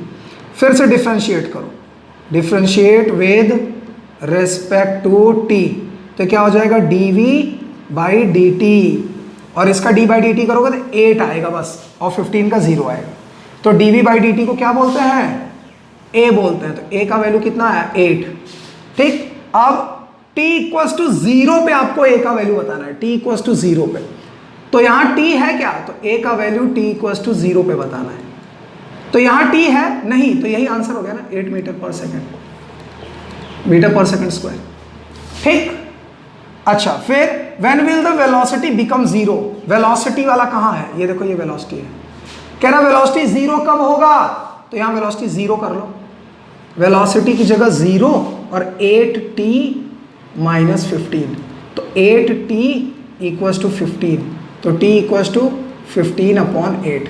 फिर से डिफ्रेंशिएट करो, differentiate with respect to T, तो क्या हो जाएगा dv बाई dt, और इसका d बाई dt करोगे तो 8 आएगा बस, और 15 का 0 आएगा। तो dv बाई dt को क्या बोलते हैं, a बोलते हैं। तो a का वैल्यू कितना है 8। ठीक, अब t इक्वल्स टू 0 पे आपको a का वैल्यू बताना है, t इक्वल्स टू 0 पे। तो यहाँ t है क्या, तो a का वैल्यू t इक्वल्स टू 0 पे बताना है। तो यहाँ t है नहीं, तो यही आंसर हो गया ना, 8 metre per second, metre per second square. ठीक, अच्छा फिर when will the velocity become 0, velocity वाला कहाँ है, ये देखो ये वेलोसिटी है, कह रहा वेलोसिटी 0 कब होगा, तो यहाँ वेलोसिटी 0 कर लो, वेलोसिटी की जगह 0 और 8t माइनस 15, तो 8t इक्वल्स टू 15, तो t equals to 15 upon 8,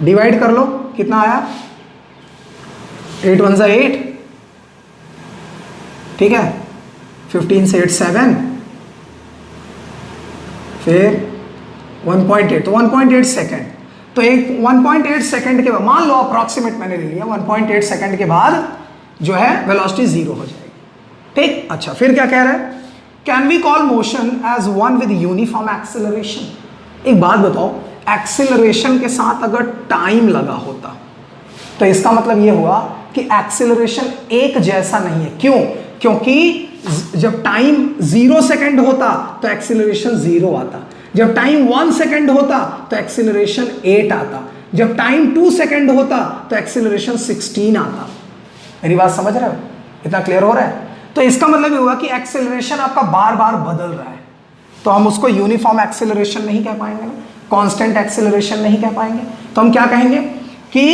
divide कर लो, कितना आया 8 1 8, ठीक है, 15 से 8 7, फिर 1.8, तो 1.8 सेकेंड, तो एक 1.8 सेकेंड के बाद, मान लो अप्रॉक्सीमेट मैंने ले लिया, 1.8 सेकेंड के बाद जो है वेलोसिटी 0 हो जाएगी। ठीक, अच्छा फिर क्या कह रहा है, can we call motion as one with uniform acceleration. एक बात बताओ, एक्सेलरेशन के साथ अगर टाइम लगा होता तो इसका मतलब ये हुआ कि एक्सेलरेशन एक जैसा नहीं है। क्यों, क्योंकि जब टाइम 0 सेकेंड होता तो एक्सेलरेशन 0 आता, जब टाइम 1 सेकेंड होता तो एक्सेलरेशन 8 आता, जब टाइम 2 सेकेंड होता तो एक्सेलरेशन 16 आता। मेरी बात समझ रहे हो, इतना क्लियर हो रहा है। तो इसका मतलब ये हुआ कि एक्सेलरेशन आपका बार बार बदल रहा है, तो हम उसको यूनिफॉर्म एक्सेलरेशन नहीं कह पाएंगे ना, कांस्टेंट एक्सेलरेशन नहीं कह पाएंगे, तो हम क्या कहेंगे कि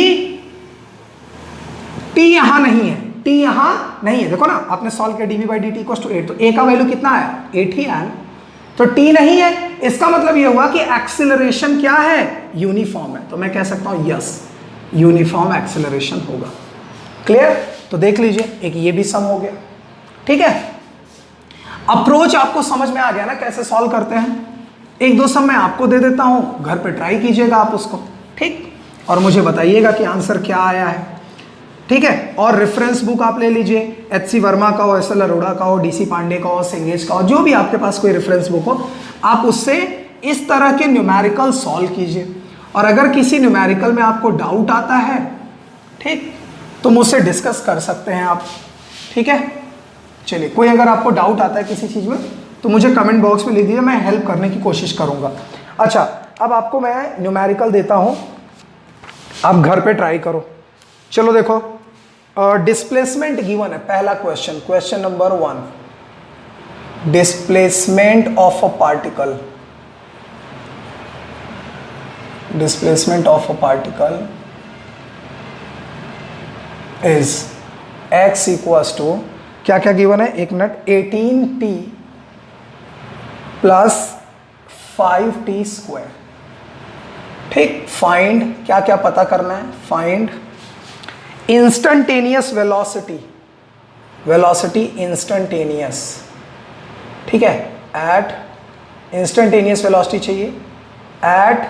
t यहां नहीं है, t यहां नहीं है। देखो ना, आपने सॉल्व किया dv by dt equals to 8, तो a का वैल्यू कितना है 8 ही है, तो t नहीं है, इसका मतलब ये हुआ कि एक्सेलरेशन क्या है, यूनिफॉर्म है। तो मैं कह सकता हूं यस, यूनिफॉर्म एक्सेलरेशन होगा। क्लियर, तो देख लीजिए एक ये भी सम हो गया। ठीक है, अप्रोच आपको समझ में आ गया ना कैसे सॉल्व करते हैं। एक दो सम मैं आपको दे देता हूं, घर पे ट्राई कीजिएगा आप उसको, ठीक, और मुझे बताइएगा कि आंसर क्या आया है। ठीक है, और रेफरेंस बुक आप ले लीजिए, एच.सी. वर्मा का हो, एस.एल. अरोड़ा का हो, डी.सी. पांडे का हो, सिंगेज का हो, जो भी आपके पास कोई रेफरेंस बुक हो, आप उससे इस तरह के न्यूमेरिकल सॉल्व कीजिए। और अगर किसी न्यूमेरिकल में आपको डाउट आता है, ठीक, तो मुझसे डिस्कस कर सकते हैं आप। ठीक है, चलिए, कोई अगर आपको डाउट आता है किसी चीज़ में तो मुझे कमेंट बॉक्स में लिख दीजिए, मैं हेल्प करने की कोशिश करूंगा। अच्छा, अब आपको मैं न्यूमेरिकल देता हूं, आप घर पे ट्राई करो। चलो देखो, डिस्प्लेसमेंट गिवन है, पहला question, question number 1, displacement of a particle, displacement of a particle is x equals to, क्या क्या गिवन है, एक minute, 18t plus 5t square. ठीक, फाइंड, क्या क्या पता करना है, find instantaneous velocity, velocity instantaneous. ठीक है, एट इंस्टेंटेनियस वेलोसिटी चाहिए एट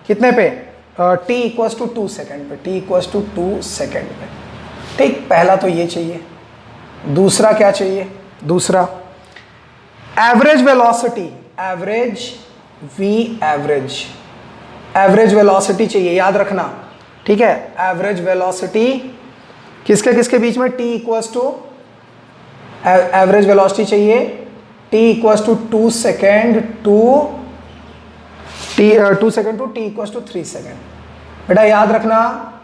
कितने पे, t इक्वल्स टू 2 सेकेंड पे, t इक्वल्स टू 2 सेकेंड पे। ठीक, पहला तो ये चाहिए। दूसरा क्या चाहिए, दूसरा average velocity, average v average, average velocity चाहिए, याद रखना। ठीक है, एवरेज वेलोसिटी किसके किसके बीच में, t equals to, average velocity चाहिए t equals to 2 second to t 2 second to t equals to 3 second. बेटा याद रखना,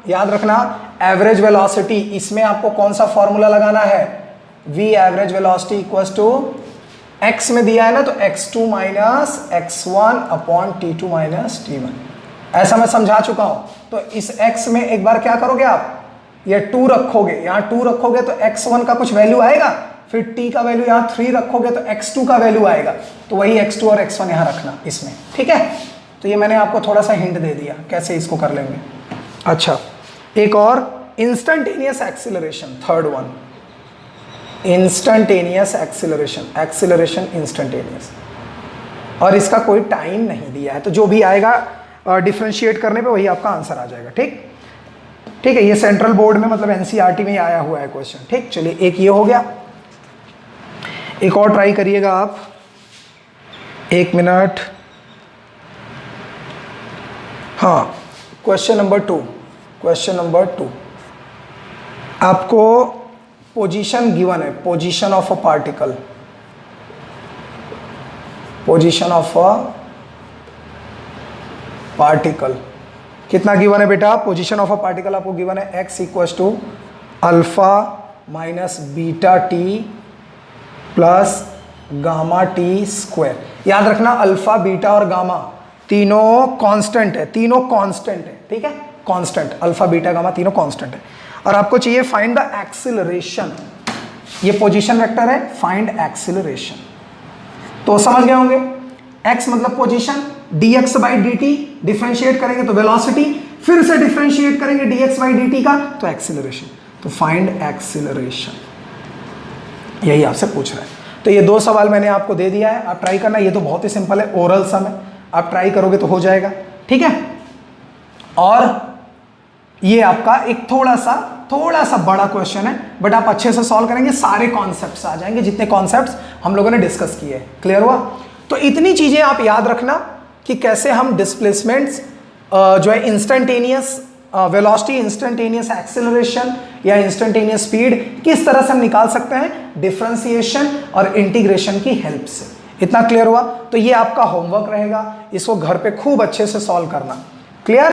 याद रखना, एवरेज वेलोसिटी, इसमें आपको कौन सा फॉर्मूला लगाना है, v average velocity equals to, x में दिया है ना, तो x2 minus x1 upon t2 minus t1, ऐसा मैं समझा चुका हूं। तो इस x में एक बार क्या करोगे आप, ये 2 रखोगे, यहाँ 2 रखोगे तो x1 का कुछ वैल्यू आएगा, फिर t का वैल्यू यहाँ 3 रखोगे तो x2 का वैल्यू आएगा, तो वही x2 और x1 यहाँ रखना इसमें। ठीक है, तो ये मैंने आपको थोड़ा सा हिंट दे दिया कैसे इसको कर लेंगे। अच्छा, एक और instantaneous acceleration, third one, instantaneous acceleration, acceleration instantaneous, और इसका कोई टाइम नहीं दिया है, तो जो भी आएगा डिफरेंशिएट करने पे वही आपका आंसर आ जाएगा। ठीक, ठीक है, ये सेंट्रल बोर्ड में मतलब एनसीईआरटी में ही आया हुआ है क्वेश्चन। ठीक, चलिए एक ये हो गया। एक और ट्राई करिएगा आप, 1 मिनट। हाँ, क्वेश्चन नंबर 2 आपको पोजीशन गिवन है, position of a particle, position of a particle कितना गिवन है बेटा? पोजीशन ऑफ अ पार्टिकल आपको गिवन है x equal to alpha minus beta t plus gamma t square. याद रखना अल्फा बीटा और गामा तीनों कांस्टेंट है, तीनों कांस्टेंट है, ठीक है, कांस्टेंट, अल्फा बीटा गामा तीनों कांस्टेंट है। और आपको चाहिए फाइंड द एक्सीलरेशन, ये पोजीशन वेक्टर है, फाइंड एक्सीलरेशन। तो समझ गए होंगे, x मतलब position, dx by dt differentiate करेंगे तो वेलोसिटी, फिर से डिफरेंशिएट करेंगे dx बाई dt का तो एक्सीलरेशन। तो फाइंड एक्सीलरेशन, यही आपसे पूछ रहा है। तो ये 2 सवाल मैंने आपको दे दिया है, आप ट्राई करना। ये तो बहुत ही सिंपल है, ओरल सम है, आप ट्राई करोगे तो हो जाएगा, ठीक है। और ये आपका एक थोड़ा सा बड़ा क्वेश्चन है, बट आप अच्छे से सॉल्व करेंगे, सारे कॉन्सेप्ट्स आ जाएंगे जितने कॉन्सेप्ट्स हम लोगों ने डिस्कस किए। क्लियर हुआ? तो इतनी चीजें आप याद रखना कि कैसे हम डिस्प्लेसमेंट्स जो है इंस्टेंटेनियस वेलोसिटी, इंस्टेंटेनियस एक्सेलरेशन या इंस्टेंटेनियस स्पीड किस तरह से हम निकाल सकते हैं डिफरेंशिएशन और इंटीग्रेशन की हेल्प से। इतना क्लियर हुआ? तो ये आपका होमवर्क रहेगा, इसको घर पे खूब अच्छे से सॉल्व करना। क्लियर?